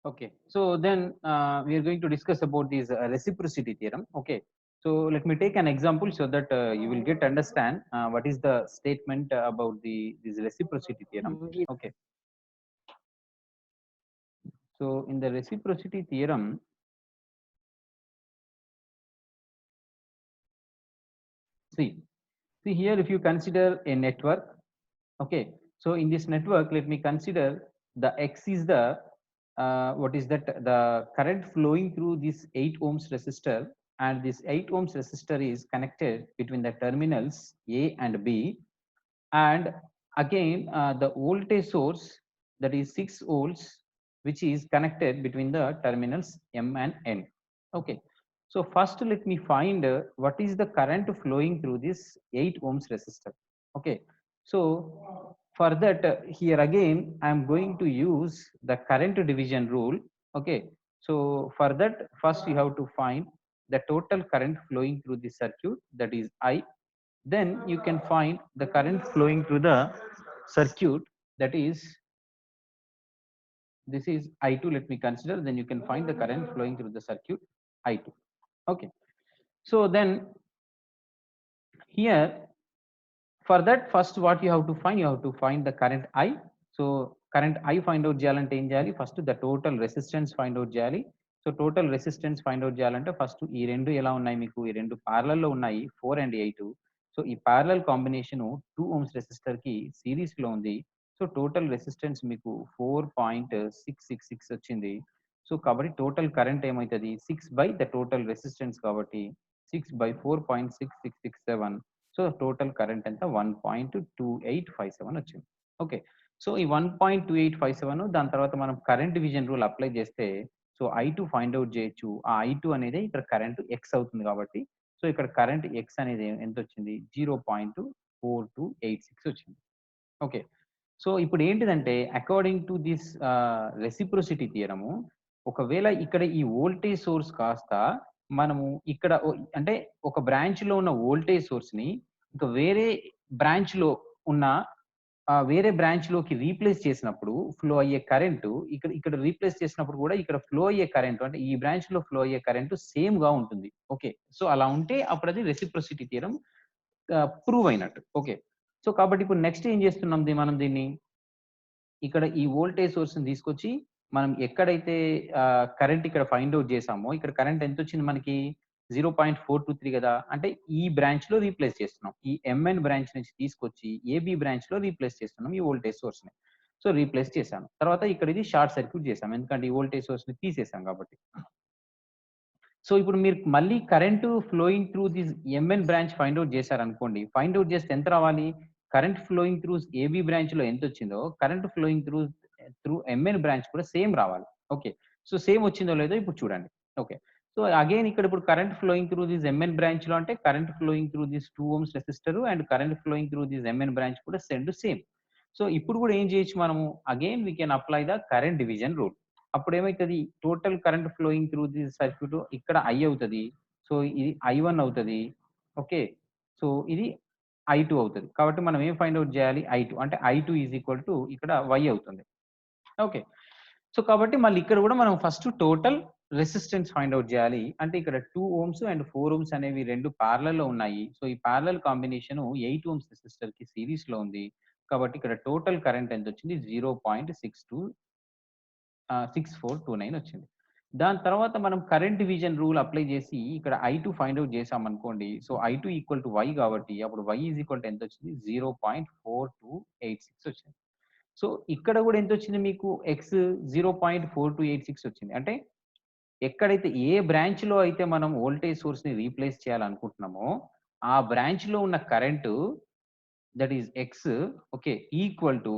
Okay, so then we are going to discuss about this reciprocity theorem. Okay, so let me take an example so that you will get understand what is the statement about the this reciprocity theorem. Okay, so in the reciprocity theorem, see here if you consider a network. Okay, so in this network, let me consider the X is the what is that the current flowing through this 8 ohms resistor, and this 8 ohms resistor is connected between the terminals A and B, and again the voltage source, that is 6 volts, which is connected between the terminals M and N. Okay, so first let me find what is the current flowing through this 8 ohms resistor. Okay, so for that here again I am going to use the current division rule. Okay, so for that first you have to find the total current flowing through the circuit, that is I. Then you can find the current flowing through the circuit, that is this is I2. Let me consider, then you can find the current flowing through the circuit I2. Okay, so then here for that first what you have to find, you have to find the current I. So current I find out చేయాలంటే ఏం చేయాలి, first the total resistance find out చేయాలి. So total resistance find out చేయాలంటే first ఈ రెండు ఎలా ఉన్నాయి, మీకు ఈ రెండు పారలల్ లో ఉన్నాయి 4 and 8. సో ఈ పారలల్ కాంబినేషన్ 2 ohms రెసిస్టర్ కి సిరీస్ లో ఉంది. సో టోటల్ రెసిస్టెన్స్ మీకు 4.666 వచ్చింది. సో కాబట్టి టోటల్ కరెంట్ ఏమవుతుంది 6 బై ద టోటల్ రెసిస్టెన్స్, కాబట్టి 6 by 4.6667. సో టోటల్ కరెంట్ ఎంత 1.2857 వచ్చింది. ఓకే, సో ఈ 1.2857 దాని తర్వాత మనం కరెంట్ డివిజన్ రూల్ అప్లై చేస్తే సో I2 ఫైండ్ అవుట్ చేయొచ్చు. ఆ I2 అనేది ఇక్కడ కరెంట్ ఎక్స్ అవుతుంది కాబట్టి, సో ఇక్కడ కరెంట్ ఎక్స్ అనేది ఎంత వచ్చింది 0.4286 వచ్చింది. ఓకే, సో ఇప్పుడు ఏంటిదంటే అకార్డింగ్ టు దిస్ రెసిప్రొసిటీ థియరము, ఒకవేళ ఇక్కడ ఈ వోల్టేజ్ సోర్స్ కాస్త మనము ఇక్కడ అంటే ఒక బ్రాంచ్ లో ఉన్న వోల్టేజ్ సోర్స్ ని ఇంకా వేరే బ్రాంచ్ లో ఉన్న వేరే బ్రాంచ్ లోకి రీప్లేస్ చేసినప్పుడు ఫ్లో అయ్యే కరెంటు ఇక్కడ ఇక్కడ రీప్లేస్ చేసినప్పుడు కూడా ఇక్కడ ఫ్లో అయ్యే కరెంటు అంటే ఈ బ్రాంచ్ లో ఫ్లో అయ్యే కరెంటు సేమ్ గా ఉంటుంది. ఓకే, సో అలా ఉంటే అప్పుడు అది రెసిప్రొసిటీ థియరం ప్రూవ్ అయినట్టు. ఓకే, సో కాబట్టి ఇప్పుడు నెక్స్ట్ ఏం చేస్తున్నాం మనం దీన్ని ఇక్కడ ఈ వోల్టేజ్ సోర్స్ ని తీసుకొచ్చి మనం ఎక్కడైతే కరెంట్ ఇక్కడ ఫైండ్ అవుట్ చేసామో ఇక్కడ కరెంట్ ఎంత వచ్చింది మనకి 0.423 కదా, అంటే ఈ బ్రాంచ్ లో రీప్లేస్ చేస్తున్నాం. ఈ ఎంఎన్ బ్రాంచ్ నుంచి తీసుకొచ్చి ఏబి బ్రాంచ్ లో రీప్లేస్ చేస్తున్నాం ఈ వోల్టేజ్ సోర్స్ ని. సో రీప్లేస్ చేశాను, తర్వాత ఇక్కడ ఇది షార్ట్ సర్క్యూట్ చేసాం ఎందుకంటే ఈ వోల్టేజ్ సోర్స్ ని తీసేసాం కాబట్టి. సో ఇప్పుడు మీరు మళ్ళీ current flowing through this MN branch find out చేశారనుకోండి, ఫైండ్ అవుట్ చేస్తే ఎంత రావాలి, current flowing through AB branch లో ఎంత వచ్చిందో current flowing through through MN branch కూడా సేమ్ రావాలి. ఓకే, సో సేమ్ వచ్చిందో లేదో ఇప్పుడు చూడండి. ఓకే, సో అగైన్ ఇక్కడ ఇప్పుడు current flowing through this MN branch లో అంటే current flowing through this 2 ohms resistor and current flowing through this MN branch కూడా సేమ్. సో ఇప్పుడు కూడా ఏం చేయొచ్చు మనము, again we can apply the current division rule. అప్పుడు ఏమైతుంది total current flowing through the circuit ఇక్కడ ఐ అవుతుంది. సో ఇది I1 అవుతుంది. ఓకే, సో ఇది I2 అవుతుంది. కాబట్టి మనం ఏం ఫైండ్ అవుట్ చేయాలి I2 అంటే I2 ఈజ్ ఈక్వల్ టు ఇక్కడ Y అవుతుంది. ఓకే, సో కాబట్టి మళ్ళీ ఇక్కడ కూడా మనం first total resistance find out చేయాలి. అంటే ఇక్కడ 2 ohms అండ్ 4 ohms అనేవి రెండు పారలల్ లో ఉన్నాయి. సో ఈ పారలల్ కాంబినేషన్ 8 ohms రెసిస్టర్ కి సిరీస్ లో ఉంది. కాబట్టి ఇక్కడ టోటల్ కరెంట్ ఎంత వచ్చింది 0.6429 వచ్చింది. దాని తర్వాత మనం కరెంట్ డివిజన్ రూల్ అప్లై చేసి ఇక్కడ I2 ఫైండ్ అవుట్ చేసాం అనుకోండి. So I2 equal to Y కాబట్టి అప్పుడు Y ఈజ్ ఈక్వల్ టు ఎంత వచ్చింది 0.4286 వచ్చింది. సో ఇక్కడ కూడా ఎంత వచ్చింది మీకు ఎక్స్ 0.4286 వచ్చింది. అంటే ఎక్కడైతే ఏ బ్రాంచ్ లో అయితే మనం వోల్టేజ్ సోర్స్ ని రీప్లేస్ చేయాలనుకుంటున్నామో ఆ బ్రాంచ్ లో ఉన్న current, that is X, okay, equal to,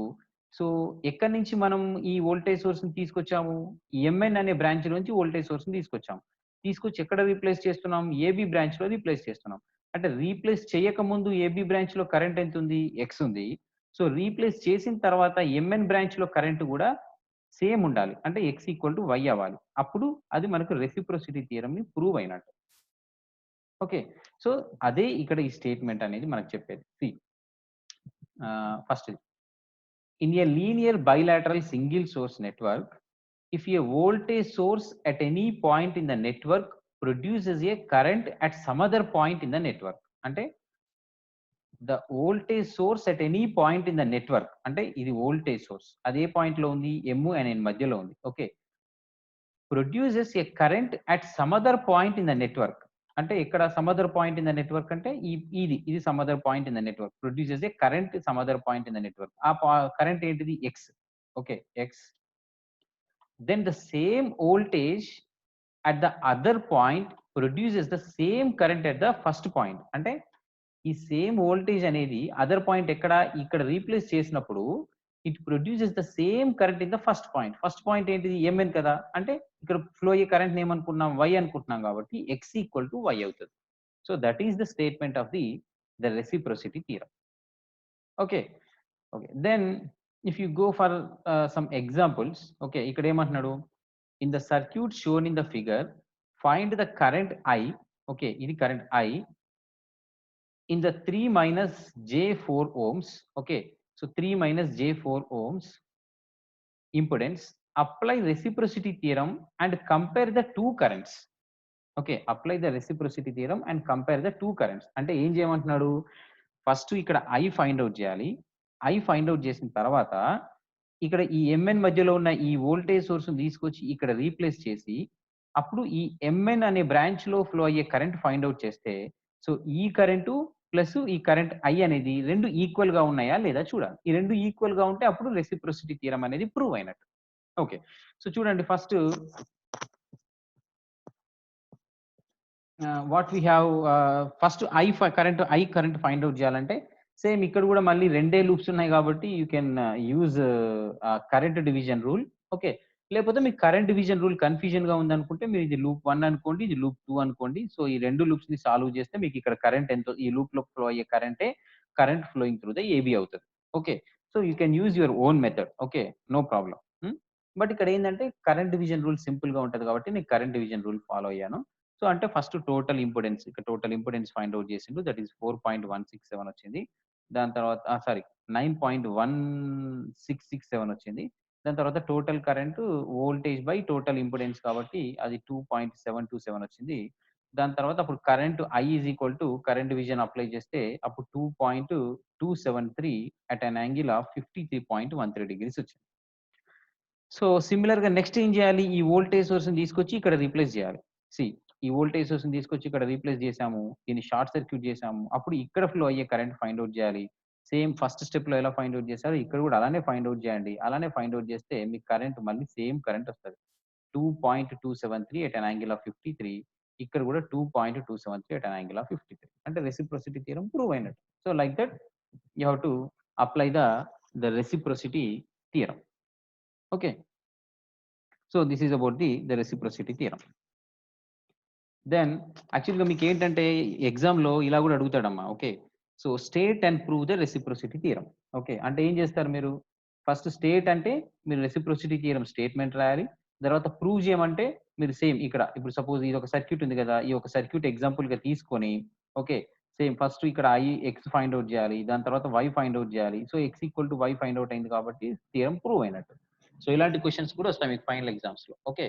so ఎక్కడి నుంచి మనం ఈ వోల్టేజ్ సోర్స్ ని తీసుకొచ్చాము, ఎంఎన్ అనే బ్రాంచ్ నుంచి వోల్టేజ్ సోర్స్ ని తీసుకొచ్చాము. తీసుకొచ్చి ఎక్కడ రీప్లేస్ చేస్తున్నాం, ఏబి బ్రాంచ్ లో రీప్లేస్ చేస్తున్నాం. అంటే రీప్లేస్ చేయక ముందు ఏబి బ్రాంచ్ లో కరెంట్ ఎంత ఉంది ఎక్స్ ఉంది. సో రీప్లేస్ చేసిన తర్వాత ఎంఎన్ బ్రాంచ్ లో కరెంట్ కూడా సేమ్ ఉండాలి, అంటే ఎక్స్ ఈక్వల్ టు వై అవ్వాలి. అప్పుడు అది మనకు రెసిప్రొసిటీ థియరం ని ప్రూవ్ అయినట్టు. ఓకే, సో అదే ఇక్కడ ఈ స్టేట్మెంట్ అనేది మనకు చెప్పేది. First, in a linear bilateral single source network, if a voltage source at any point in the network produces a current at some other point in the network. అంటే the voltage source at any point in the network, అంటే ఇది voltage source అదే point లో ఉంది, M and N మధ్యలో ఉంది. Okay, produces a current at some other point in the network. అంటే ఇక్కడ some other point in the network అంటే ఇది some other point in the network produces a current some other point in the network. ఆ current ఏంటిది? X. Okay, X. Then the same voltage at the other point produces the same current at the first point. అంటే ఈ same voltage అనేది other point ఇక్కడ replace చేసినప్పుడు it produces the same current in the first point. First point ఏంటిది? MN కదా, అంటే ఇక్కడ flow అయ్యే కరెంట్ ఏమనుకున్నాం? వై అనుకుంటున్నాం కాబట్టి ఎక్స్ ఈక్వల్ టు వై అవుతుంది. So that is the statement of the reciprocity theorem. Okay okay, then if you go for some examples. Okay, ఇక్కడ ఏమంటున్నాడు? In the circuit shown in the figure find the current I. Okay, ఇది current I in the 3 minus j4 ohms. Okay, so 3 minus j4 ohms impedance. Apply reciprocity theorem and compare the two currents. Okay, apply the reciprocity theorem and compare the two currents. అంటే ఏం చేయమంటున్నాడు? First ఇక్కడ I find out చేయాలి. I find out చేసిన తర్వాత ఇక్కడ ఈ MN మధ్యలో ఉన్న ఈ వోల్టేజ్ సోర్స్ తీసుకొచ్చి ఇక్కడ రీప్లేస్ చేసి అప్పుడు ఈ ఎంఎన్ అనే బ్రాంచ్ లో ఫ్లో అయ్యే కరెంట్ ఫైండ్ అవుట్ చేస్తే, సో ఈ కరెంటు ప్లస్ ఈ కరెంట్ ఐ అనేది రెండు ఈక్వల్ గా ఉన్నాయా లేదా చూడాలి. ఈ రెండు ఈక్వల్ గా ఉంటే అప్పుడు రెసిప్రొసిటీ థియరం అనేది ప్రూవ్ అయినట్టు. ఓకే, సో చూడండి, first what we have, first I current find out చేయాలంటే సేమ్ ఇక్కడ కూడా మళ్ళీ రెండే లూప్స్ ఉన్నాయి కాబట్టి you can use current division rule. Okay, లేకపోతే మీకు కరెంట్ డివిజన్ రూల్ కన్ఫ్యూజన్ గా ఉంది అనుకుంటే మీరు ఇది లూప్ 1 అనుకోండి, ఇది లూప్ 2 అనుకోండి. సో ఈ రెండు లూప్స్ ని సాల్వ్ చేస్తే మీకు ఇక్కడ కరెంట్ ఎంతో, ఈ లూప్ లో ఫ్లో అయ్యే కరెంటే current flowing through the AB అవుతుంది. Okay, so you can use your own method. Okay, no problem. But ఇక్కడ ఏంటంటే కరెంట్ డివిజన్ రూల్ సింపుల్ గా ఉంటది కాబట్టి నేను కరెంట్ డివిజన్ రూల్ ఫాలో అయ్యాను. సో అంటే ఫస్ట్ టోటల్ ఇంపిడెన్స్, ఇక్కడ టోటల్ ఇంపిడెన్స్ ఫైండ్ అవుట్ చేసిండు, దట్ ఈస్ 4.167 వచ్చింది. దాని తర్వాత సారీ 9.1667 వచ్చింది. దాని తర్వాత total current voltage by total impedance కాబట్టి అది 2.727 వచ్చింది. దాని తర్వాత అప్పుడు current I is equal to current division apply చేస్తే అప్పుడు 2.273 at an angle of 53.13 degrees వచ్చింది. సో సిమిలర్ గా నెక్స్ట్ ఏం చేయాలి? ఈ వోల్టేజ్ సోర్స్ ని తీసుకొచ్చి ఇక్కడ రీప్లేస్ చేయాలి. సి, ఈ వోల్టేజ్ సోర్స్ ని తీసుకొచ్చి ఇక్కడ రీప్లేస్ చేసాము, దీన్ని షార్ట్ సర్క్యూట్ చేసాము, అప్పుడు ఇక్కడ ఫ్లో అయ్యే కరెంట్ ఫైండ్ అవుట్ చేయాలి. సేమ్ ఫస్ట్ స్టెప్ లో ఎలా ఫైండ్ అవుట్ చేశారో ఇక్కడ కూడా అలానే ఫైండ్ అవుట్ చేయండి. అలానే ఫైండ్ అవుట్ చేస్తే మీకు కరెంట్ మళ్ళీ సేమ్ కరెంట్ వస్తుంది, 2.273 ఎట్ అన్ యాంగిల్ ఆఫ్ 53. ఇక్కడ కూడా 2.273 ఎట్ అన్ యాంగిల్ ఆఫ్ 53. అంటే రెసిప్రొసిటీ థియరం ప్రూవ్ అయినట్టు. So like that you have to apply the reciprocity theorem. Okay, so this is about the reciprocity theorem. Then యాక్చువల్గా మీకు ఏంటంటే ఎగ్జామ్లో ఇలా కూడా అడుగుతాడమ్మా. Okay, so state and prove the reciprocity theorem. Okay, అంటే ఏం చేస్తారు మీరు? ఫస్ట్ స్టేట్ అంటే మీరు రెసిప్రొసిటీ థియరం స్టేట్మెంట్ రాయాలి. తర్వాత ప్రూవ్ చేయమంటే మీరు సేమ్ ఇక్కడ ఇప్పుడు సపోజ్ ఇది ఒక సర్క్యూట్ ఉంది కదా, ఈ ఒక సర్క్యూట్ ఎగ్జాంపుల్ గా తీసుకొని ఓకే సేమ్ ఫస్ట్ ఇక్కడ ఐ ఎక్స్ ఫైండ్ అవుట్ చేయాలి, దాని తర్వాత వై ఫైండ్ అవుట్ చేయాలి. So X equal to Y find out అయింది కాబట్టి థియరం ప్రూవ్ అయినట్టు. సో ఇలాంటి క్వశ్చన్స్ కూడా వస్తాయి మీకు ఫైనల్ ఎగ్జామ్స్ లో. ఓకే,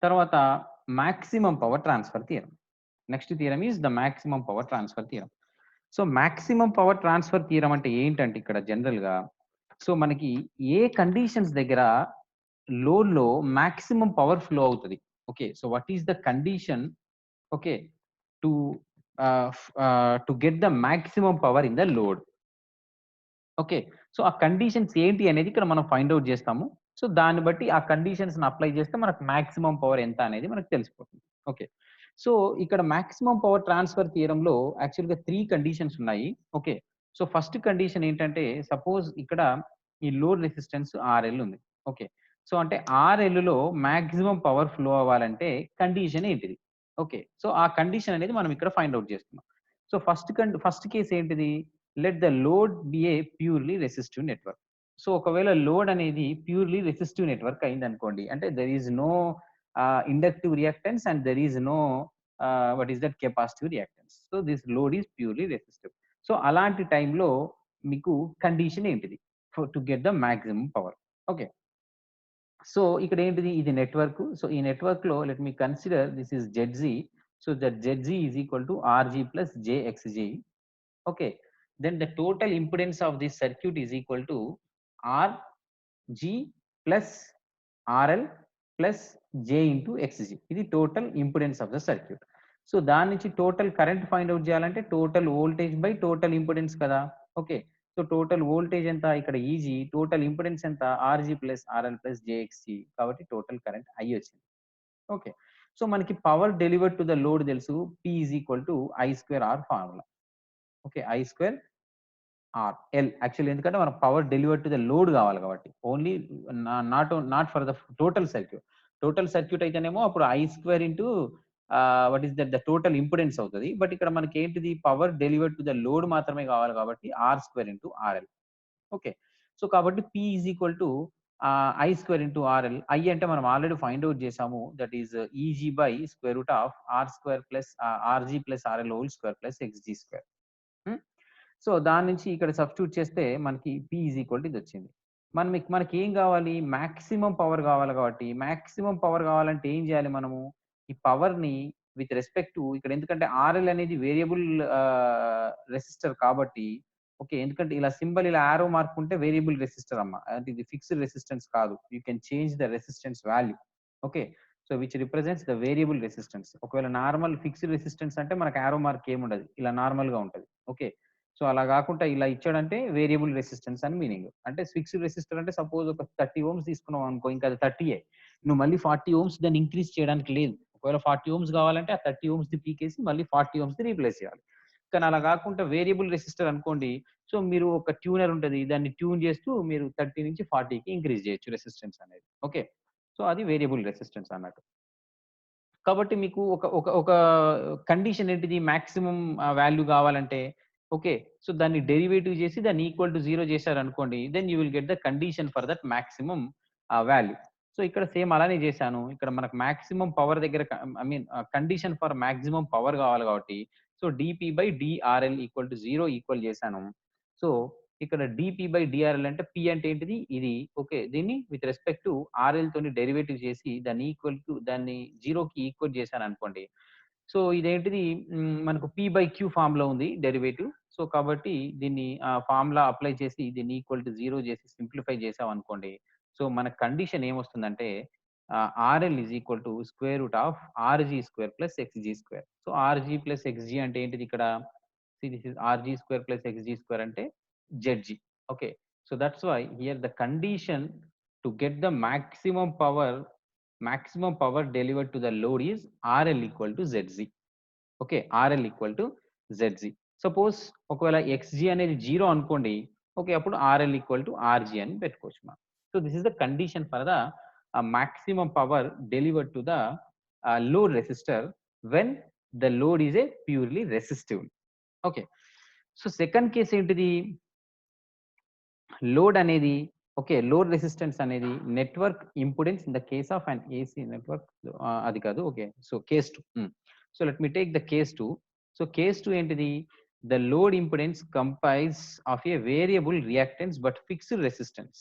తర్వాత maximum power transfer theorem. Next theorem is the maximum power transfer theorem. So maximum power transfer theorem అంటే ఏంటంటే ఇక్కడ జనరల్ గా సో మనకి ఏ కండిషన్స్ దగ్గర లోడ్ లో మాక్సిమం పవర్ ఫ్లో అవుతుంది. Okay, so what is the condition okay to to get the maximum power in the load. Okay, so ఆ కండిషన్స్ ఏంటి అనేది ఇక్కడ మనం ఫైండ్ అవుట్ చేస్తాము. సో దాన్ని బట్టి ఆ కండిషన్స్ అప్లై చేస్తే మనకు మాక్సిమం పవర్ ఎంత అనేది మనకు తెలిసిపోతుంది. ఓకే, సో ఇక్కడ మాక్సిమం పవర్ ట్రాన్స్ఫర్ థియరంలో యాక్చువల్గా 3 కండిషన్స్ ఉన్నాయి. ఓకే, సో ఫస్ట్ కండిషన్ ఏంటంటే సపోజ్ ఇక్కడ ఈ లోడ్ రెసిస్టెన్స్ ఆర్ఎల్ ఉంది. ఓకే, సో అంటే ఆర్ఎల్ లో మాక్సిమం పవర్ ఫ్లో అవ్వాలంటే కండిషన్ ఏంటిది? ఓకే, సో ఆ కండిషన్ అనేది మనం ఇక్కడ ఫైండ్ అవుట్ చేస్తున్నాం. సో ఫస్ట్ కేసు ఏంటిది? Let the load be a purely resistive network. So ఒకవేళ లోడ్ అనేది ప్యూర్లీ రెసిస్టివ్ నెట్వర్క్ అయింది అనుకోండి, అంటే there is no inductive reactance and there is no what is that capacitive reactance. So this load is purely resistive. So అలాంటి టైంలో మీకు condition ఏంటిది? To get the maximum power. Okay. So ఇక్కడ ఏంటిది ఇది నెట్వర్క్. సో ఈ network లో let me consider this is ZZ. So that ZZ is equal to RG plus JXG. Okay. Then the total impedance of this circuit is equal to RG plus RL plus J into XG. ఇది total impedance of the circuit. So దాని నుంచి total current find out చేయాలంటే total voltage by total impedance కదా. Okay. So total voltage ఎంత ఇక్కడ EG, total impedance ఎంత RG plus RL plus JXG, కాబట్టి total current I వచ్చింది. ఓకే. సో మనకి power delivered to the load తెలుసు, P is equal to I square R formula. Okay. I square R L actually, ఎందుకంటే మనకు power delivered to the load కావాలి కాబట్టి, only not for the total circuit. Total circuit అయితేనేమో అప్పుడు I square into what is that the total impedance అవుతుంది. But ఇక్కడ మనకి ఏంటిది power delivered to the load మాత్రమే కావాలి కాబట్టి R square into RL. Okay. So కాబట్టి P is equal to I square into RL. I అంటే మనం ఆల్రెడీ ఫైండ్ అవుట్ చేసాము, that is EG by square root of R square plus RG plus RL whole square plus XG square. So దాని నుంచి ఇక్కడ substitute చేస్తే మనకి P is equal to ఇది వచ్చింది. మనకి ఏం కావాలి, మాక్సిమం పవర్ కావాలి కాబట్టి, మాక్సిమం పవర్ కావాలంటే ఏం చేయాలి మనము, ఈ పవర్ ని విత్ రెస్పెక్ట్ టు ఇక్కడ, ఎందుకంటే ఆర్ఎల్ అనేది వేరియబుల్ రెసిస్టర్ కాబట్టి, ఓకే, ఎందుకంటే ఇలా సింబల్ ఇలా ఆరో మార్క్ ఉంటే వేరియబుల్ రెసిస్టర్ అమ్మ, అంటే ఇది ఫిక్స్డ్ రెసిస్టెన్స్ కాదు, you can change the resistance value. Okay. So which represents the variable resistance. ఒకవేళ నార్మల్ ఫిక్స్డ్ రెసిస్టెన్స్ అంటే మనకు ఆరో మార్క్ ఏముండదు, ఇలా నార్మల్ గా ఉంటది. ఓకే. సో అలా కాకుండా ఇలా ఇచ్చాడంటే వేరియబుల్ రెసిస్టెన్స్ అని మీనింగ్. అంటే ఫిక్స్డ్ రెసిస్టర్ అంటే సపోజ్ ఒక 30 ఓమ్స్ తీసుకున్నాం అనుకో, ఇంకా అది 30ఏ, నువ్వు మళ్ళీ 40 ఓమ్స్ దాన్ని ఇంక్రీజ్ చేయడానికి లేదు. ఒకవేళ 40 ఓమ్స్ కావాలంటే ఆ 30 ఓమ్స్ ది పీకేసి మళ్ళీ 40 ఓమ్స్ ది రీప్లేస్ చేయాలి. కానీ అలా కాకుండా వేరియబుల్ రెసిస్టర్ అనుకోండి, సో మీరు ఒక ట్యూనర్ ఉంటది, దాన్ని ట్యూన్ చేస్తూ మీరు 30 నుంచి 40కి ఇంక్రీజ్ చేయొచ్చు రెసిస్టెన్స్ అనేది. ఓకే. సో అది వేరియబుల్ రెసిస్టెన్స్ అన్నట్టు. కాబట్టి మీకు ఒక ఒక ఒక కండిషన్ ఏంటిది, మాక్సిమం వాల్యూ కావాలంటే, ఓకే, సో దాన్ని డెరివేటివ్ చేసి దాన్ని ఈక్వల్ టు 0 చేశారనుకోండి, then you will get the condition for that maximum value. So ఇక్కడ సేమ్ అలానే చేశాను. ఇక్కడ మనకు మాక్సిమం పవర్ దగ్గర I mean condition for maximum power కావాలి కాబట్టి, so dP by dRL equal to 0 equal చేశాను. సో ఇక్కడ డిపి బై డిఆర్ఎల్ అంటే పి అంటే ఏంటిది ఇది. ఓకే. దీన్ని విత్ రెస్పెక్ట్ టు ఆర్ఎల్ తోని డెరివేటివ్ చేసి దాన్ని ఈక్వల్ టు దాన్ని 0కి ఈక్వల్ చేశాను అనుకోండి. సో ఇదేంటిది మనకు పి బై క్యూ ఫామ్ లో ఉంది డెరివేటివ్. సో కాబట్టి దీన్ని ఫార్ములా అప్లై చేసి దీన్ని ఈక్వల్ టు 0 చేసి సింప్లిఫై చేసాం అనుకోండి. సో మన కండిషన్ ఏమొస్తుందంటే RL is equal to square root of RG square plus XG square. So RG plus XG అంటే ఏంటిది ఇక్కడ, this is RG square plus XG square అంటే ZG. Okay. So that's why here the condition to get the maximum power delivered to the load is RL equal to ZZ. Okay. RL equal to ZZ. Suppose ఒకవేళ XG అనేది 0 అనుకోండి, okay, అప్పుడు RL equal to RG అని పెట్టుకోవచ్చు మనం. So this is the condition for the maximum power delivered to the load resistor when the load is a purely resistive. Okay. So second case ఏంటిది, load అనేది, okay, load resistance అనేది network impedance in the case of an AC network, అది కాదు. Okay. So case 2. So let me take the case 2. So case 2 ఏంటిది, the load impedance comprises of a variable reactance but fixed resistance.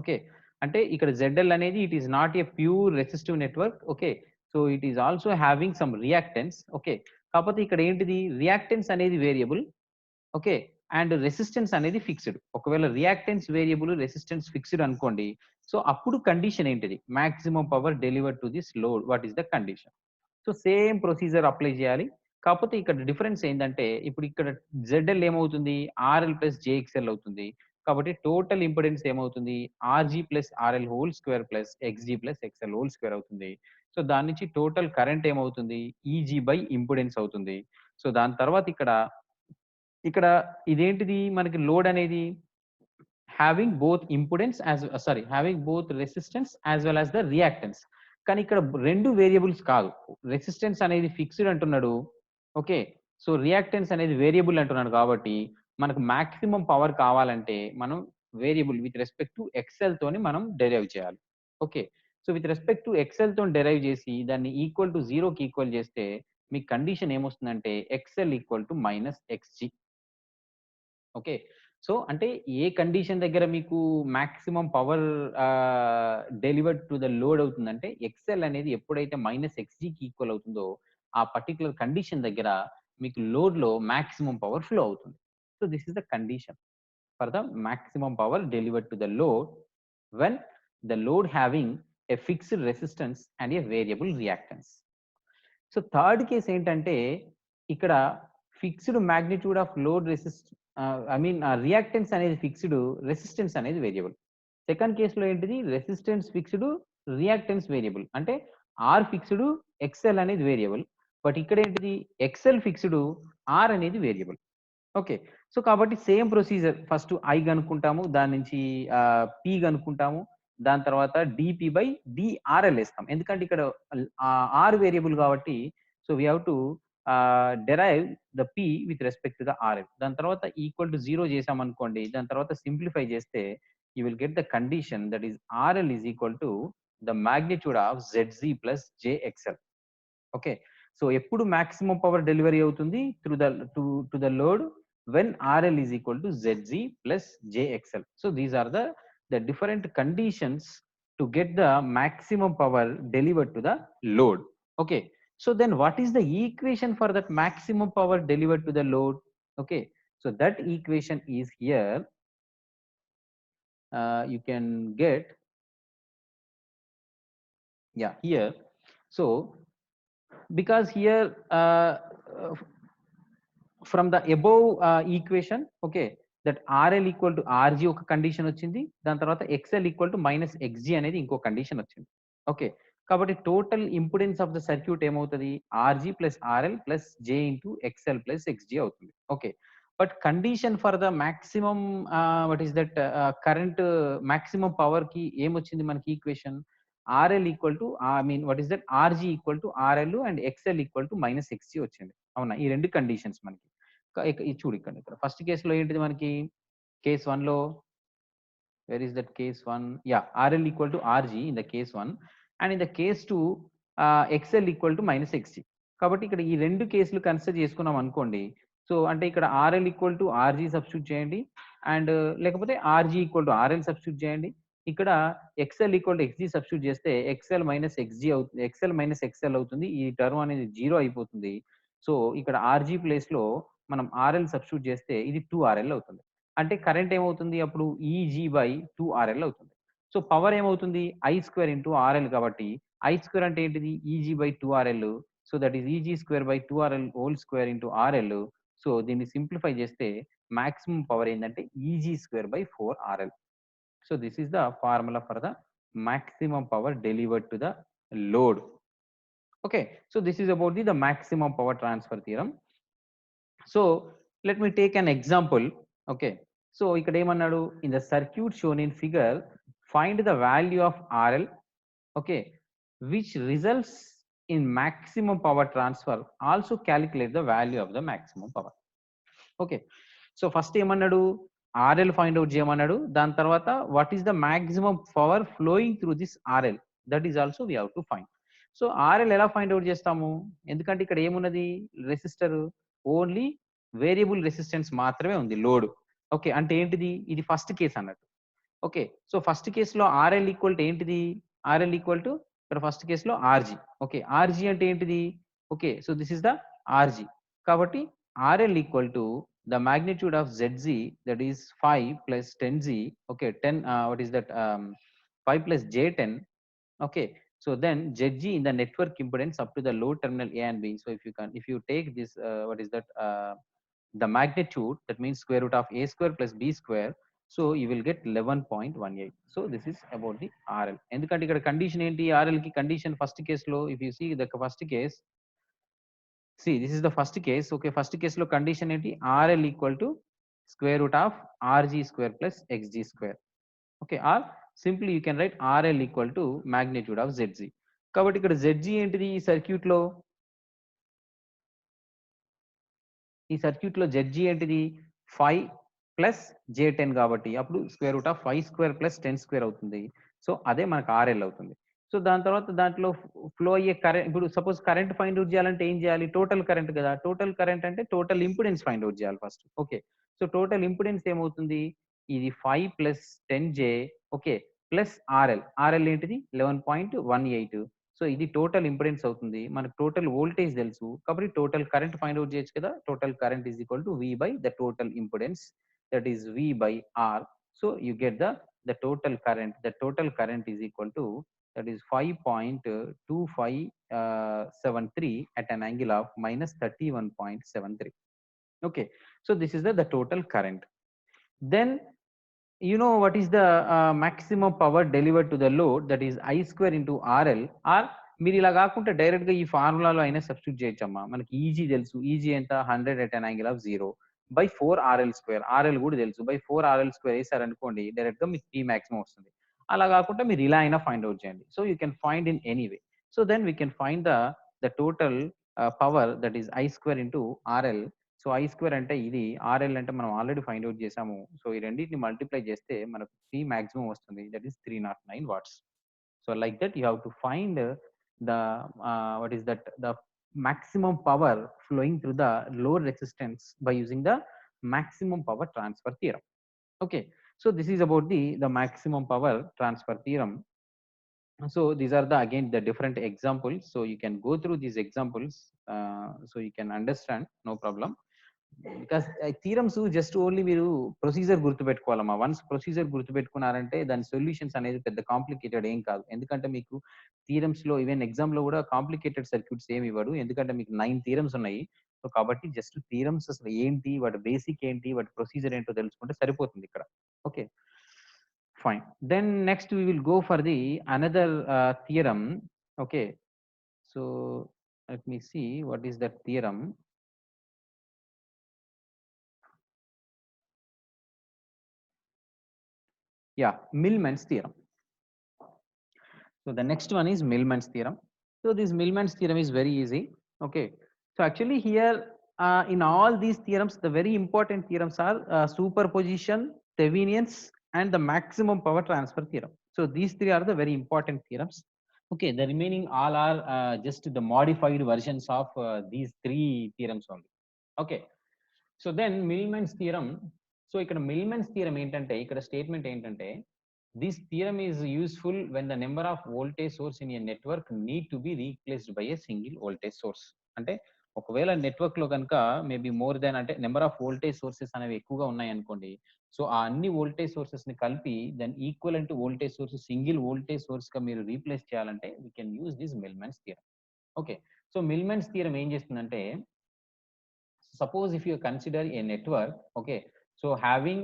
Okay. అంటే ఇక్కడ ZL అనేది it is not a pure resistive network. Okay. So it is also having some reactance. Okay. కాకపోతే ఇక్కడ ఏంటిది, reactance అనేది variable. Okay. And resistance అనేది fixed. ఒకవేళ reactance variable, resistance fixed అనుకోండి, సో అప్పుడు కండిషన్ ఏంటిది, maximum power delivered to this load, what is the condition. So same procedure apply చేయాలి. కాకపోతే ఇక్కడ డిఫరెన్స్ ఏంటంటే, ఇప్పుడు ఇక్కడ ZL ఏమవుతుంది, RL ప్లస్ JXL అవుతుంది. కాబట్టి టోటల్ ఇంపెడెన్స్ ఏమవుతుంది, RG plus RL whole square plus XG plus XL whole square అవుతుంది. సో దాని నుంచి టోటల్ కరెంట్ ఏమవుతుంది, EG బై ఇంపెడెన్స్ అవుతుంది. సో దాని తర్వాత ఇక్కడ ఇదేంటిది మనకి లోడ్ అనేది having both impedance having both resistance as well as the reactance. కానీ ఇక్కడ రెండు వేరియబుల్స్ కాదు, రెసిస్టెన్స్ అనేది ఫిక్స్డ్ అంటున్నాడు. ఓకే. సో రియాక్టెన్స్ అనేది వేరియబుల్ అంటున్నాడు. కాబట్టి మనకు మాక్సిమం పవర్ కావాలంటే మనం variable with respect to XL తోని మనం డెరైవ్ చేయాలి. Okay. So with respect to XL తోని డెరైవ్ చేసి దాన్ని ఈక్వల్ టు 0కి ఈక్వల్ చేస్తే మీ కండిషన్ ఏమొస్తుందంటే XL equal to minus XG. Okay. So అంటే ఏ కండిషన్ దగ్గర మీకు maximum power delivered to the load అవుతుందంటే ఎక్స్ఎల్ అనేది ఎప్పుడైతే -xgకి ఈక్వల్ అవుతుందో ఆ పర్టిక్యులర్ కండిషన్ దగ్గర మీకు లోడ్‌లో మాక్సిమం పవర్ ఫ్లో అవుతుంది. So this is the condition for the maximum power delivered to the load when the load having a fixed resistance and a variable reactance. So third case ఏంటంటే ఇక్కడ fixed magnitude of load reactance అనేది fixed, resistance అనేది variable. Second కేసులో ఏంటిది resistance fixed, reactance variable. అంటే are fixed, XL అనేది variable. But ఇక్కడ ఏంటిది ఎక్స్ఎల్ ఫిక్స్డ్, ఆర్ అనేది వేరియబుల్. ఓకే. సో కాబట్టి సేమ్ ప్రొసీజర్ ఫస్ట్ ఐ కనుక్కుంటాము. దాని నుంచి పి కనుక్కుంటాము. దాని తర్వాత డిపి బై డిఆర్ఎల్ ఏస్తాం. ఎందుకంటే ఇక్కడ ఆర్ వేరియబుల్ కాబట్టి so we have to derive the P with respect to the RL. దాని తర్వాత ఈక్వల్ టు 0 చేసామనుకోండి. దాని తర్వాత సింప్లిఫై చేస్తే you will get the condition that is RL is equal to the magnitude of ZG plus JXL. Okay. So ఎప్పుడు maximum power delivery అవుతుంది to the load when RL is equal to ZG plus JXL. So these are the different conditions to get the maximum power delivered to the load. Okay. So then what is the equation for that maximum power delivered to the load? Okay. So that equation is here. You can get, yeah, here. So because here from the above equation, okay, that RL equal to RG ఒక condition వచ్చింది. దాని తర్వాత XL equal to -xg అనేది ఇంకో condition వచ్చింది. Okay. కాబట్టి total impedance of the circuit ఏమవుతది RG plus RL plus J into XL plus XG అవుతుంది. Okay. But condition for the maximum what is that current maximum power కి ఏమొచ్చింది మనకి equation RL equal to what is that RG equal to RL and XL equal to -xg వచ్చింది. అవునా? ఈ రెండు conditions మనకి ఇది చూడు ఇక్కడ ఫస్ట్ కేసులో ఏంటిది మనకి కేస్ 1 లో where is that case 1, yeah, RL equal to RG in the case 1 and in the case 2 XL equal to -xg. కాబట్టి ఇక్కడ ఈ రెండు కేసులు కన్సిడర్ చేసుకున్నాం అనుకోండి. సో అంటే ఇక్కడ RL equal to RG substitute చేయండి అండ్ లేకపోతే RG equal to RL substitute చేయండి. ఇక్కడ XL equal to XG substitute చేస్తే XL మైనస్ XG అవుతుంది, XL మైనస్ XL అవుతుంది. ఈ టర్మ్ అనేది 0 అయిపోతుంది. సో ఇక్కడ RG ప్లేస్ లో మనం RL సబ్స్టిట్యూట్ చేస్తే ఇది 2RL అవుతుంది. అంటే కరెంట్ ఏమవుతుంది అప్పుడు ఈజీ బై 2RL అవుతుంది. సో పవర్ ఏమవుతుంది I స్క్వేర్ ఇంటూ RL కాబట్టి I స్క్వేర్ అంటే ఏంటిది easy by 2RL. So that is easy square by 2RL whole square into RL. So దీన్ని సింప్లిఫై చేస్తే మాక్సిమం పవర్ ఏంటంటే easy square by 4RL. So this is the formula for the maximum power delivered to the load. Okay, so this is about the maximum power transfer theorem. So let me take an example. Okay, so ikkada emannadu in the circuit shown in figure find the value of RL, okay, which results in maximum power transfer. Also calculate the value of the maximum power. Okay, so first emannadu RL find out cheyamannadu, dan tarvata what is the maximum power flowing through this RL, that is also we have to find. So RL ఎలా find out చేస్తాము ఎందుకంటే ఇక్కడ ఏమున్నది resistor only variable resistance మాత్రమే ఉంది load. Okay, అంటే ఏంటిది ఇది ఫస్ట్ కేస్ అన్నట్టు. ఓకే, సో ఫస్ట్ కేసులో ఆర్ఎల్ ఈక్వల్ టు ఏంటిది ఆర్ఎల్ ఈక్వల్ టు ఇక్కడ ఫస్ట్ కేసులో ఆర్జీ. ఓకే, ఆర్జీ అంటే ఏంటిది okay, so this is the RG. కాబట్టి RL equal to the magnitude of ZZ, that is 5 plus 10Z. Okay, 10 what is that 5 plus J10. Okay, so then ZG in the network impedance up to the load terminal A and B. So if you take this what is that the magnitude, that means square root of A square plus B square, so you will get 11.18. so this is about the RL. ఎందుకంటే ఇక్కడ condition ఏంటి RL కి condition first case లో if you see the first case, see this is the first case. Okay, first case లో condition ఏంటి RL equal to square root of RG square plus XG square. Okay, or simply you can write RL equal to magnitude of ZG. కాబట్టి ఇక్కడ ZG ఏంటిది ఈ circuit లో ZG ఏంటిది 5 plus J10 కాబట్టి అప్పుడు square root of 5 square plus 10 square అవుతుంది. So అదే మనకు RL అవుతుంది. సో దాని తర్వాత దాంట్లో ఫ్లో అయ్యే కరెంట్, ఇప్పుడు సపోజ్ కరెంట్ ఫైండ్ అవుట్ చేయాలంటే ఏం చేయాలి టోటల్ కరెంట్ కదా, టోటల్ కరెంట్ అంటే టోటల్ ఇంపిడెన్స్ ఫైండ్ అవుట్ చేయాలి first. Okay, so total impedance ఏమవుతుంది, ఇది 5 plus 10J, okay, plus RL ఏంటిది 11.18. సో ఇది టోటల్ ఇంపెడెన్స్ అవుతుంది. మనకు టోటల్ వోల్టేజ్ తెలుసు కాబట్టి టోటల్ కరెంట్ ఫైండ్ అవుట్ చేయొచ్చు కదా. Total current is equal to V by the total impedance, that is V by R. So you get the total current is equal to, that is 5.2573 at an angle of minus 31.73. Okay, so this is the total current. Then you know what is the maximum power delivered to the load, that is I square into RL. or మీరు ఇలా కాకుండా direct గా ఈ ఫార్ములాలో అయినా substitute చేయొచ్చమ్మా. మనకి easy తెలుసు, easy ఎంత 100 at an angle of 0 by 4 RL². RL కూడా తెలుసు, బై 4 RL² వేసారనుకోండి డైరెక్ట్ గా మీకు P మాక్సిమం వస్తుంది. అలా కాకుండా మీరు ఇలా అయినా ఫైండ్ అవుట్ చేయండి. So you can find in any way. So then we can find the total power, that is I² into RL. So I² అంటే ఇది, RL అంటే మనం ఆల్రెడీ ఫైండ్ అవుట్ చేసాము. సో ఈ రెండింటిని మల్టిప్లై చేస్తే మనకు P మాక్సిమం వస్తుంది, that is 309 watts. So like that you have to find the what is that, the maximum power flowing through the load resistance by using the maximum power transfer theorem. Okay, so this is about the maximum power transfer theorem. So these are the again the different examples, so you can go through these examples so you can understand, no problem. Because theorems just only మీరు procedure గుర్తుపెట్టుకోవాలమ్మా. Once procedure గుర్తుపెట్టుకున్నారంటే దాని solutions అనేది పెద్ద complicated ఏం కాదు. ఎందుకంటే మీకు theorems లో even exam లో కూడా కాంప్లికేటెడ్ సర్క్యూట్స్ ఏమి ఇవ్వడు, ఎందుకంటే మీకు 9 థీరమ్స్ ఉన్నాయి. సో కాబట్టి జస్ట్ థీరమ్స్ అసలు ఏంటి, వాటి బేసిక్ ఏంటి, వాటి ప్రొసీజర్ ఏంటో తెలుసుకుంటే సరిపోతుంది ఇక్కడ. Okay, fine. Then next we will go for the another theorem. Okay, so let me see what is that theorem. Yeah, Millman's theorem. So the next one is Millman's theorem. So this Millman's theorem is very easy. Okay, so actually here in all these theorems, the very important theorems are superposition, Thevenin's, and the maximum power transfer theorem. So these three are the very important theorems. Okay, the remaining all are just the modified versions of these three theorems only. Okay, so then Millman's theorem. So ఇక్కడ మిల్మన్స్ theorem ఏంటంటే, ఇక్కడ statement ఏంటంటే, this theorem is useful when the number of voltage source in a network need to be replaced by a single voltage source. అంటే ఒకవేళ network లో కనుక maybe more than అంటే number of voltage sources అనేవి ఎక్కువగా ఉన్నాయి అనుకోండి, సో ఆ అన్ని వోల్టేజ్ సోర్సెస్ ని కలిపి దాని equivalent voltage source single voltage source గా మీరు రీప్లేస్ చేయాలంటే we can use this Millman's theorem. Okay, so Millman's theorem ఏం చేస్తుందంటే, suppose if you consider a network, okay, so having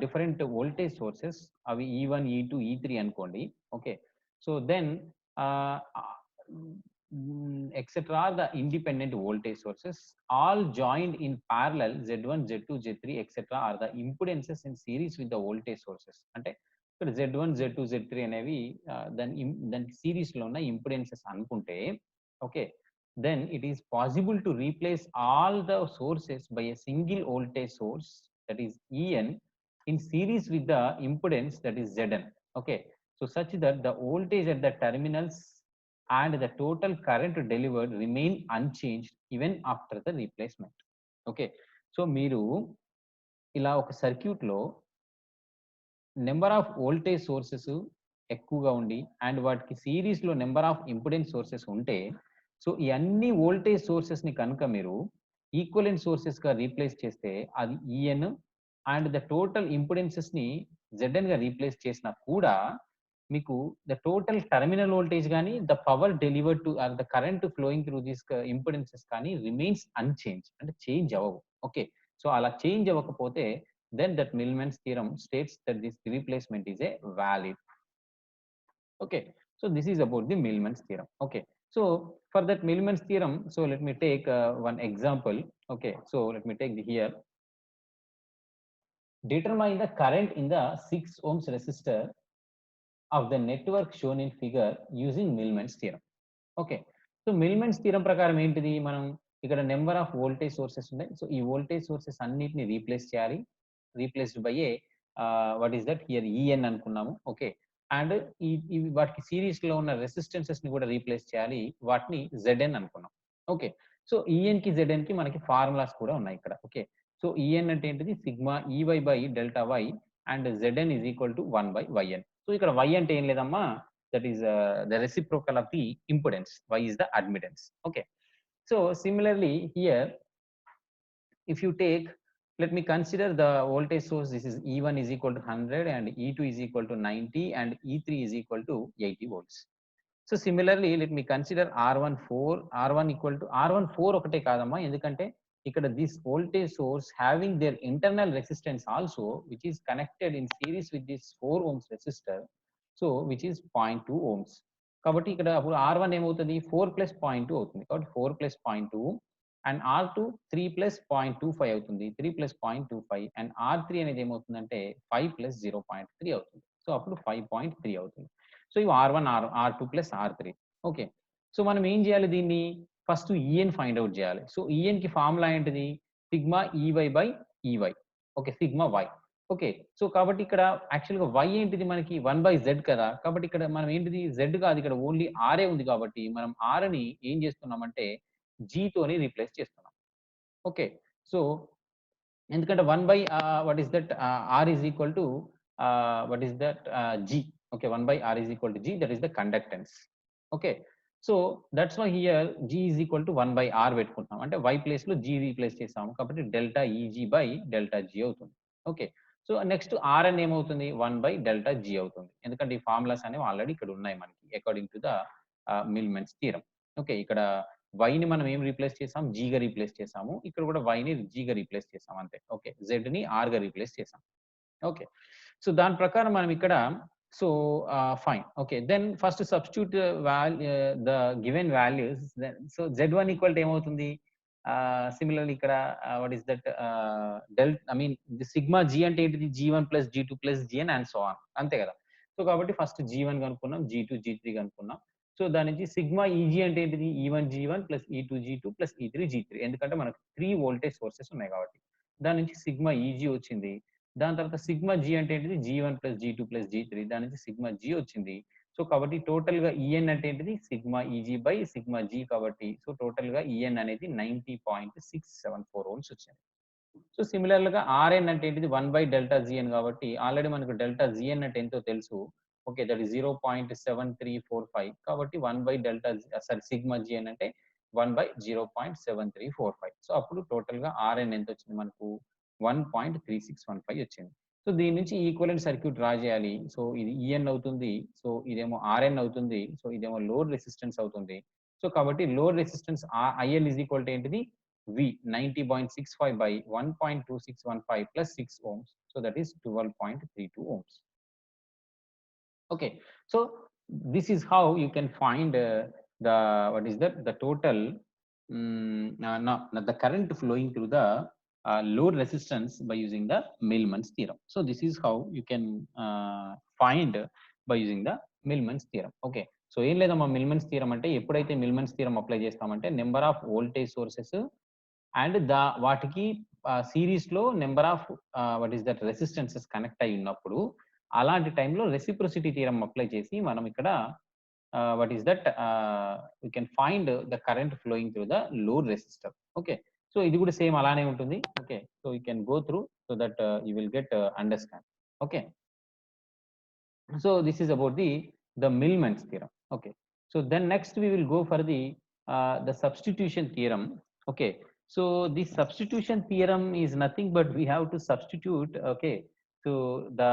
different voltage sources, avi E1, E2, E3 అనుకోండి. Okay, so then etc are the independent voltage sources all joined in parallel, Z1, Z2, Z3 etc are the impedances in series with the voltage sources. అంటే ఇక్కడ Z1, Z2, Z3 అనేవి దాని series లో ఉన్న ఇంపెడెన్సెస్ అనుకుంటే, okay, then it is possible to replace all the sources by a single voltage source, that is En, in series with the impedance, that is Zn. Okay, so such that the voltage at the terminals and the total current delivered remain unchanged even after the replacement. Okay, so మీరు ఇలా ఒక circuit లో number of voltage sources ఎక్కువగా ఉండి and వాటికి series లో number of impedance sources ఉంటే, so ఈ అన్ని వోల్టేజ్ సోర్సెస్ ని కనుక మీరు ఈక్వలెంట్ సోర్సెస్ గా రీప్లేస్ చేస్తే అది EN and the total impedances ని జెడ్ఎన్ గా రీప్లేస్ చేసినా కూడా మీకు ద టోటల్ టెర్మినల్ వోల్టేజ్ కానీ the power delivered to R the current flowing through these impedances కానీ రిమైన్స్ అన్చేంజ్, అంటే చేంజ్ అవ్వవు. ఓకే, సో అలా చేంజ్ అవ్వకపోతే then that Millman's theorem states that this replacement is a valid. Okay, so this is about the Millman's theorem. Okay, so for that Millman's theorem, so let me take one example. Okay, so let me take here. Determine the current in the 6 ohms resistor of the network shown in figure using Millman's theorem. Okay, so Millman's theorem ప్రకారం ఏంటిది, మనం ఇక్కడ number of voltage sources ఉన్నాయి. So ఈ voltage sources అన్నిటిని replace చేయాలి, replaced by a what is that here EN అనుకున్నాము. Okay, and ఈ వాటికి సిరీస్ లో ఉన్న రెసిస్టెన్సెస్ ని కూడా రీప్లేస్ చేయాలి, వాటిని జెడ్ఎన్ అనుకున్నాం. ఓకే, సో ఈఎన్ కి జెడ్ఎన్ కి మనకి ఫార్ములాస్ కూడా ఉన్నాయి ఇక్కడ. ఓకే, సో En అంటే ఏంటిది sigma Ey by delta y and Zn is equal to 1 by Yn. So ఇక్కడ y అంటే ఏం లేదమ్మా, that is the reciprocal of the impedance. Y is the admittance. Okay. So similarly here, if you take, let me consider the voltage source. This is E1 is equal to 100 and E2 is equal to 90 and E3 is equal to 80 volts. So similarly, let me consider R1 equal to R1 ఒకటే కాదమ్మా, ఎందుకంటే ఇక్కడ this voltage source having their internal resistance also, which is connected in series with this 4 ohms resistor, so which is 0.2 ohms. కాబట్టి ఇక్కడ అప్పుడు R1 ఏమవుతుంది, 4 plus 0.2 అవుతుంది, కాబట్టి 4 plus 0.2 అండ్ R2 3 plus 0.25 అవుతుంది, 3 plus 0.25 అండ్ R3 అనేది ఏమవుతుందంటే 5 plus 0.3 అవుతుంది. సో అప్పుడు 5.3 అవుతుంది. సో ఇవి R1 R2 plus R3. Okay. So మనం ఏం చేయాలి, దీన్ని ఫస్ట్ ఈఎన్ ఫైండ్ అవుట్ చేయాలి. సో ఈఎన్ కి ఫార్ములా ఏంటిది, sigma EY by EY. Okay, sigma why. Okay. So కాబట్టి ఇక్కడ యాక్చువల్గా వై ఏంటిది మనకి 1/z కదా, కాబట్టి ఇక్కడ మనం ఏంటిది z కాదు, ఇక్కడ ఓన్లీ ఆర్ఏ ఉంది, కాబట్టి మనం ఆర్ని ఏం చేస్తున్నామంటే జీ తోని రీప్లేస్ చేస్తున్నాం. ఓకే. సో ఎందుకంటే 1 by what is that r is equal to what is that g. Okay, 1 by r is equal to g, that is the conductance. Okay, so that's why here g is equal to 1 by r పెట్టుకుంటాం, అంటే y place లో g replace చేసాము, కాబట్టి delta easy by delta g అవుతుంది. Okay. So next r అని ఏమవుతుంది, 1 by delta g అవుతుంది, ఎందుకంటే ఈ ఫార్ములాస్ అనేవి ఆల్రెడీ ఇక్కడ ఉన్నాయి మనకి according to the Millman's theorem. Okay, ఇక్కడ y ని మనం ఏం రీప్లేస్ చేసాం, g గా రీప్లేస్ చేసాము, ఇక్కడ కూడా y ని g గా రీప్లేస్ చేసాం అంతే. ఓకే, z ని r గా రీప్లేస్ చేసాం. ఓకే. సో దాని ప్రకారం మనం ఇక్కడ, so fine. Okay, then first substitute the given values. So z1 equal to ఏమవుతుంది, సిమిలర్లీ ఇక్కడ what is that sigma g అంటే ఏంటిది, g1 plus g2 plus gn and so on, అంతే కదా. సో కాబట్టి first g1 కనుక్కున్నాం, g2 g3 కనుక్కున్నాం. So దాని నుంచి sigma easy అంటే ఏంటిది, E1 G1 plus E2 G2 plus E3 G3, ఎందుకంటే మనకు 3 వోల్టేజ్ సోర్సెస్ ఉన్నాయి కాబట్టి. దాని నుంచి సిగ్మా ఈజీ వచ్చింది. దాని తర్వాత సిగ్మా జీ అంటే ఏంటిది, G1 plus G2 plus G3, దాని నుంచి సిగ్మా జీ వచ్చింది. సో కాబట్టి టోటల్ గా ఈఎన్ అంటే ఏంటిది, sigma EG by sigma G, కాబట్టి సో టోటల్ గా ఈఎన్ అనేది 90.674 ఓమ్స్ వచ్చింది. సో సిమిలర్ గా ఆర్ఎన్ అంటే ఏంటిది, 1 బై డెల్టా జిఎన్, కాబట్టి ఆల్రెడీ మనకు డెల్టా జిఎన్ అంటే ఎంతో తెలుసు. ఓకే, దట్ ఈస్ 0.7345, కాబట్టి 1 బై డెల్టా సిగ్మా జిఎన్ అంటే 1 బై 0.7345. సో అప్పుడు టోటల్ గా ఆర్ఎన్ ఎంత వచ్చింది మనకు, 1.3615 వచ్చింది. సో దీని నుంచి ఈక్వలెంట్ సర్క్యూట్ డ్రా చేయాలి. సో ఇది ఈఎన్ అవుతుంది, సో ఇదేమో ఆర్ఎన్ అవుతుంది, సో ఇదేమో లోడ్ రెసిస్టెన్స్ అవుతుంది. సో కాబట్టి load resistance IL is equal to ఏంటిది, V 90.65 by 1.2615 plus 6 ohms. So that is 12.32 ohms. Okay, so this is how you can find the what is that the total the current flowing through the load resistance by using the Millman's theorem. So this is how you can find by using the Millman's theorem. Okay, so ఏం లేదమ్మా Millman's theorem అంటే, ఎప్పుడైతే Millman's theorem apply చేస్తామంటే number of voltage sources and వాటికి series లో number of what is that resistances connect అయి ఉన్నప్పుడు, అలాంటి టైంలో రెసిప్రొసిటీ థియరం అప్లై చేసి మనం ఇక్కడ what is that you can find the current flowing through the load resistor. Okay, so ఇది కూడా సేమ్ అలానే ఉంటుంది. Okay, so you can go through so that you will get understand. Okay, so this is about the Millman's theorem. Okay, so then next we will go for the substitution theorem. Okay, so this substitution theorem is nothing but we have to substitute. Okay, so the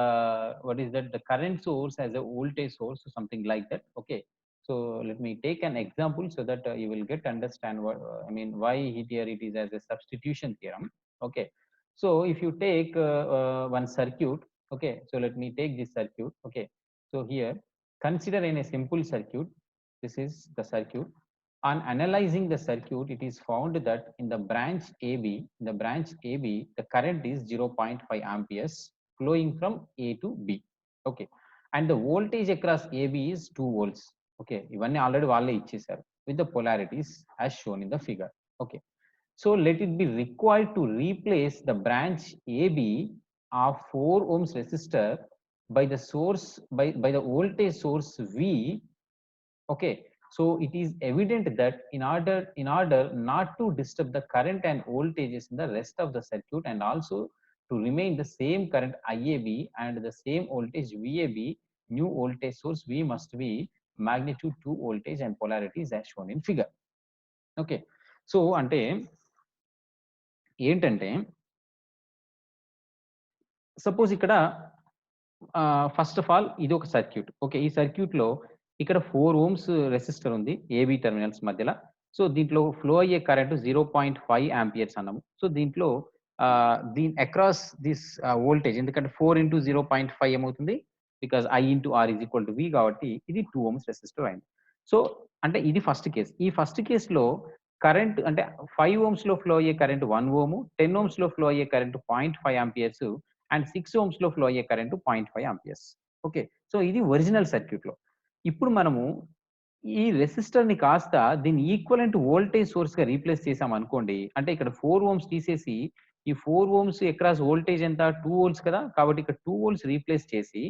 what is that, the current source as a voltage source or something like that. Okay, so let me take an example so that you will get understand what I mean, why here it is as a substitution theorem. Okay, so if you take one circuit. Okay, so let me take this circuit. Okay, so here consider in a simple circuit, this is the circuit. On analyzing the circuit, it is found that in the branch AB, the current is 0.5 amperes flowing from A to B. Okay, and the voltage across AB is 2 volts. Okay, ivanni already valle ichesaru with the polarities as shown in the figure. Okay, so let it be required to replace the branch AB of 4 ohms resistor by the source by the voltage source V. Okay, So it is evident that in order not to disturb the current and voltages in the rest of the circuit, and also to remain the same current IAB and the same voltage VAB, new voltage source V must be magnitude 2 voltage and polarities as shown in figure. Okay, so అంటే ఏంటంటే suppose ఇక్కడ first of all ఇది ఒక circuit. Okay, ఈ circuit లో ఇక్కడ 4 Ohm's resistor ఉంది AB terminals మధ్యలో. సో దీంట్లో ఫ్లో అయ్యే కరెంట్ 0.5 ఆంపియర్స్ అన్నాము. సో దీంట్లో దీని అక్రాస్ దిస్ వోల్టేజ్, ఎందుకంటే 4 into 0.5 ఏమవుతుంది, because I into R is equal to V, కాబట్టి ఇది 2 ఓమ్స్ రెసిస్టర్ అయింది. సో అంటే ఇది ఫస్ట్ కేస్. ఈ ఫస్ట్ కేసులో కరెంట్ అంటే 5 ఓమ్స్ లో ఫ్లో అయ్యే కరెంట్ 1 ఓము, 10 ఓమ్స్ లో ఫ్లో అయ్యే కరెంట్ 0.5 ఆంపియర్స్ అండ్ 6 ఓమ్స్ లో ఫ్లో అయ్యే కరెంట్ 0.5 ఆంపియర్స్. ఓకే, సో ఇది ఒరిజినల్ సర్క్యూట్ లో. ఇప్పుడు మనము ఈ రెసిస్టర్ ని కాస్త దీని ఈక్వలెంట్ వోల్టేజ్ సోర్స్ గా రీప్లేస్ చేసాం అనుకోండి. అంటే ఇక్కడ 4 ఓమ్స్ తీసేసి ఈ 4 ఓమ్స్ అక్రాస్ వోల్టేజ్ ఎంత, 2 వోల్ట్స్ కదా, కాబట్టి ఇక్కడ 2 వోల్ట్స్ రీప్లేస్ చేసి,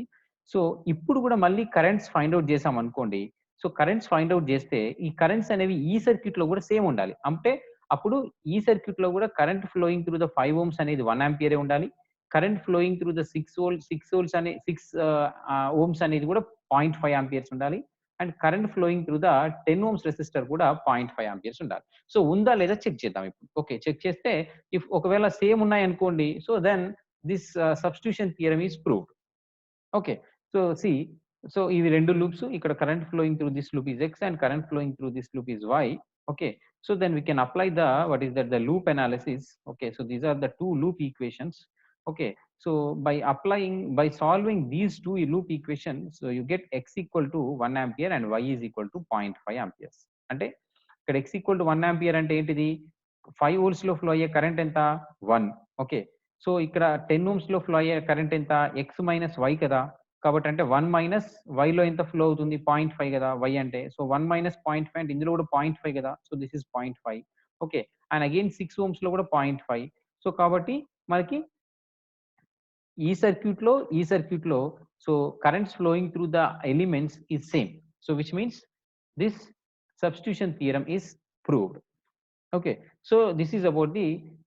సో ఇప్పుడు కూడా మళ్ళీ కరెంట్స్ ఫైండ్ అవుట్ చేసాం అనుకోండి. సో కరెంట్స్ ఫైండ్ అవుట్ చేస్తే ఈ కరెంట్స్ అనేవి ఈ సర్క్యూట్ లో కూడా సేమ్ ఉండాలి. అంటే అప్పుడు ఈ సర్క్యూట్ లో కూడా current flowing through the 5 ohms అనేది 1 ఆంపియరే ఉండాలి. Current flowing through the 6 ohms అనేది కూడా 0.5 ఆంపియర్స్ ఉండాలి. And current flowing through the 10 ohms resistor కూడా 0.5 ఆంపియర్స్ ఉండాలి. సో ఉందా లేదా చెక్ చేద్దాం ఇప్పుడు. ఓకే, చెక్ చేస్తే ఇఫ్ ఒకవేళ సేమ్ ఉన్నాయి అనుకోండి, so then this substitution theorem is proved. Okay, so see, so ఇవి రెండు లూప్స్, ఇక్కడ current flowing through this loop is x and current flowing through this loop is y. Okay, so then we can apply the what is that the loop analysis. Okay, so these are the two loop equations. Okay, so by solving these two loop equations, so you get x equal to 1 ampere and y is equal to 0.5 amperes. అంటే ఇక్కడ x equal to 1 ampere అంటే ఏంటిది, 5 volts లో flow అయ్యే current ఎంత, 1. Okay, so ఇక్కడ 10 Ohm's లో flow అయ్యే కరెంట్ ఎంత, x మైనస్ y కదా, కాబట్టి అంటే 1 మైనస్ y లో ఎంత ఫ్లో అవుతుంది, 0.5 కదా y అంటే. సో 1 మైనస్ 0.5 అంటే ఇందులో కూడా 0.5 కదా, so this is 0.5. Okay, and again 6 ohms లో కూడా 0.5. సో కాబట్టి మనకి ఈ సర్క్యూట్ లో so currents flowing through the elements is same. So which means this substitution theorem is proved. Okay, so this is about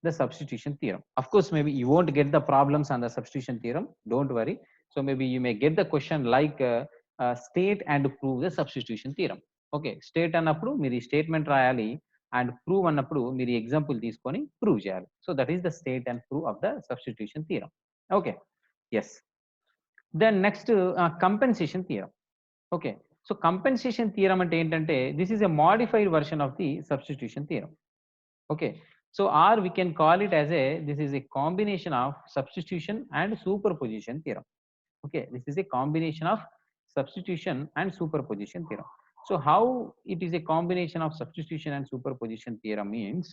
the substitution theorem. Of course, maybe you won't get the problems on the substitution theorem, don't worry. So maybe you may get the question like state and prove the substitution theorem. Okay, state అన్నప్పుడు మీరు statement రాయాలి, and prove అన్నప్పుడు మీరు example తీసుకొని prove చేయాలి. So that is the state and prove of the substitution theorem. Okay, yes. Then next compensation theorem. Okay, so compensation theorem అంటే ఏంటంటే this is a modified version of the substitution theorem. Okay, so or we can call it as this is a combination of substitution and superposition theorem. Okay, this is a combination of substitution and superposition theorem. So how it is a combination of substitution and superposition theorem means,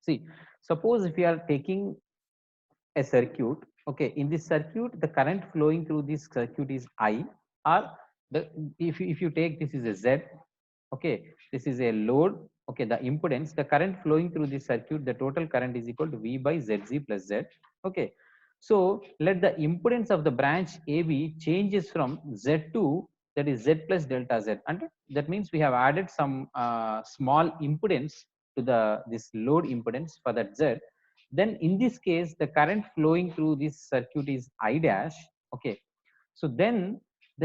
see, suppose if you are taking a circuit. Okay, in this circuit the current flowing through this circuit is I, or if you take this is a Z. Okay, this is a load. Okay, the impedance, the current flowing through this circuit, the total current is equal to V by ZZ plus Z. Okay, so let the impedance of the branch AB changes from Z to, that is Z plus delta Z, and that means we have added some small impedance to this load impedance for that Z. Then in this case the current flowing through this circuit is I dash. Okay, so then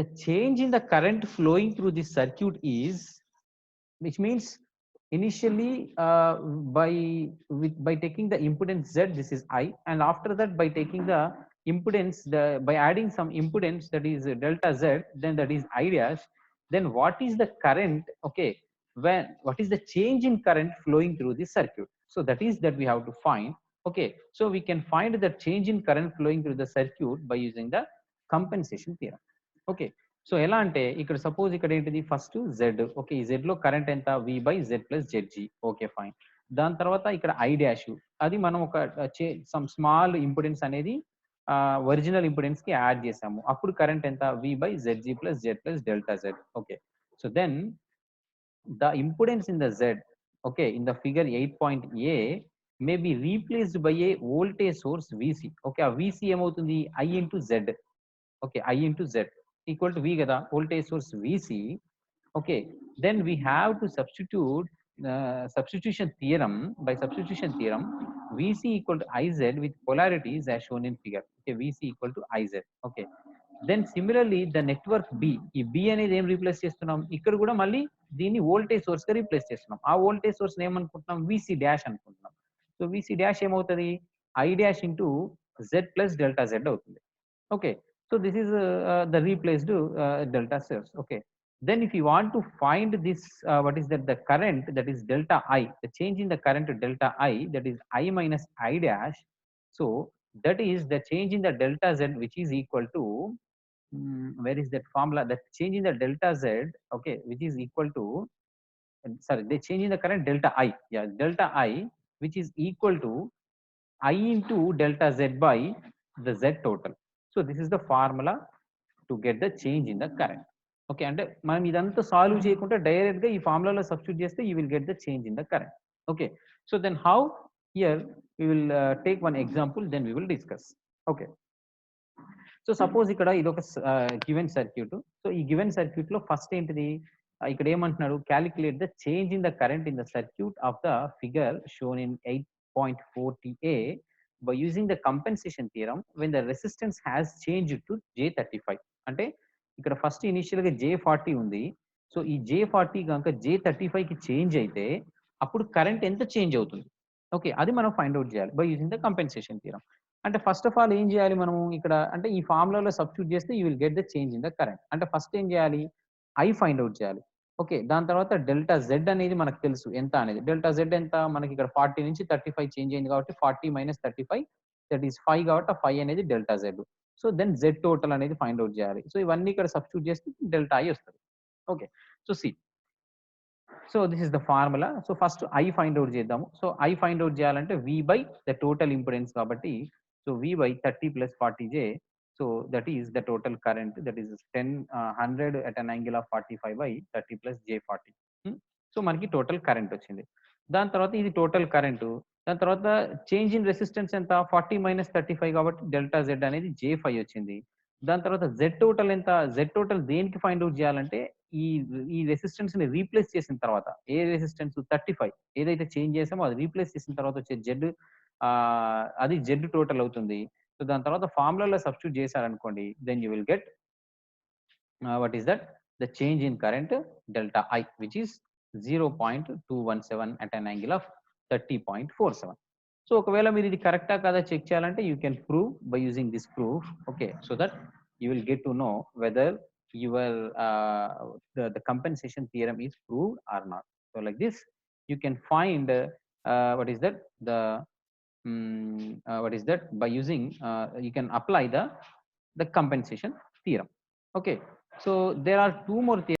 the change in the current flowing through this circuit is, which means initially by taking the impedance Z, this is I, and after that by taking the impedance, by adding some impedance, that is delta Z, then that is I dash. Then what is the current, okay, what is the change in current flowing through this circuit? So that we have to find. Okay, so we can find the change in current flowing through the circuit by using the compensation theorem. Okay, so ఎలా అంటే ఇక్కడ suppose ఇక్కడ ఏంటిది first Z. Okay, ఈ Z లో current ఎంత, V by Z plus ZG. Okay, fine. దాని తర్వాత ఇక్కడ ఐ డాష్, అది మనం ఒక సమ్ స్మాల్ ఇంపిడెన్స్ అనేది ఒరిజినల్ ఇంపిడెన్స్ కి యాడ్ చేసాము, అప్పుడు కరెంట్ ఎంత, V by ZG plus Z plus delta Z. Okay, so then the impedance in the Z, okay, in the figure 8.a may be replaced by a voltage source VC. Okay, ఆ VC ఏమవుతుంది, I into Z. Okay, I into Z equal to V కదా, voltage source VC. Okay, then we have to substitute substitution theorem. By substitution theorem, Vc equal to Iz with polarities as shown in figure. Okay, Vc equal to Iz. Okay, then similarly the network B, ఈ B అనేది ఏం replace చేస్తున్నాం, ఇక్కడ కూడా మళ్ళీ దీన్ని voltage source గా replace చేస్తున్నాం. ఆ వోల్టేజ్ సోర్స్ ఏమనుకుంటున్నాం, VC డాష్ అనుకుంటున్నాం. సో VC డాష్ ఏమవుతుంది, I dash into Z plus delta Z అవుతుంది. Okay, so this is the replaced delta source. Okay, then if you want to find this what is that, the current, that is delta I, the change in the current delta I, that is I minus I dash. So that is the change in the delta Z, which is equal to where is that formula, that change in the delta Z, okay, which is equal to sorry, the change in the current delta I, yeah, delta I, which is equal to I into delta Z by the Z total. So this is the formula to get the change in the current. Okay, అంటే మనం ఇదంతా solve చేయకుండా direct గా ఈ ఫార్ములాలో substitute చేస్తే you will get the change in the current. Okay, so then how, here we will take one example, then we will discuss. Okay, so suppose ఇక్కడ ఇది ఒక గివెన్ సర్క్యూట్. సో ఈ given circuit లో first ఏంటిది, ఇక్కడ ఏమంటున్నాడు, calculate the change in the current in the circuit off the figure shown in 8.40a by using the compensation theorem when the resistance has changed to J35. అంటే ఇక్కడ first initial గా J40 ఉంది. So ఈ J40 కనుక J35 కి change అయితే అప్పుడు current ఎంత చేంజ్ అవుతుంది. ఓకే, అది మనం ఫైండ్ అవుట్ చేయాలి by using the compensation theorem. అంటే ఫస్ట్ ఆఫ్ ఆల్ ఏం చేయాలి మనము ఇక్కడ, అంటే ఈ ఫార్ములాలో సబ్స్టిట్యూట్ చేస్తే you will get the change in the current. అంటే ఫస్ట్ ఏం చేయాలి, ఐ ఫైండ్ అవుట్ చేయాలి. ఓకే, దాని తర్వాత డెల్టా జెడ్ అనేది మనకు తెలుసు ఎంత అనేది. డెల్టా జెడ్ ఎంత, మనకి ఇక్కడ 40 నుంచి 35 చేంజ్ అయింది కాబట్టి 40 మైనస్ 35 దట్ ఈస్ 5 కాబట్టి ఆ 5 అనేది delta Z. So then Z total అనేది ఫైండ్ అవుట్ చేయాలి. సో ఇవన్నీ ఇక్కడ సబ్స్టిట్యూట్ చేస్తే డెల్టా ఐ వస్తుంది. Okay, so see, so this is the formula. So first I find out చేద్దాము. సో ఐ ఫైండ్ అవుట్ చేయాలంటే V by the total impedance కాబట్టి, so V by 30 plus 40J, so that is the total current, that is 100 at an angle of 45 by 30 plus J40. So మనకి total current వచ్చింది. దాని తర్వాత ఇది total current. దాని తర్వాత change in resistance ఎంత, 40 minus 35 కాబట్టి డెల్టా జెడ్ అనేది J5 వచ్చింది. దాని తర్వాత జెడ్ టోటల్ ఎంత, జెడ్ టోటల్ దేనికి ఫైండ్ అవుట్ చేయాలంటే ఈ ఈ రెసిస్టెన్స్ ని రీప్లేస్ చేసిన తర్వాత, ఏ రెసిస్టెన్స్ 35 ఏదైతే చేంజ్ చేసామో అది రీప్లేస్ చేసిన తర్వాత వచ్చే జెడ్, అది జెడ్ టోటల్ అవుతుంది. సో దాని తర్వాత ఫార్ములాలో సబ్స్టిట్యూట్ చేశారనుకోండి, then you will get what is that, the change in current delta I, which is 0.217 at an angle of 30.47. So ఒకవేళ మీరు ఇది కరెక్టా కాదా చెక్ చేయాలంటే you can prove by using this proof. Okay, so that you will get to know whether your the compensation theorem is proved or not. So like this you can find what is that, the what is that, by using you can apply the compensation theorem. Okay, so there are two more theorems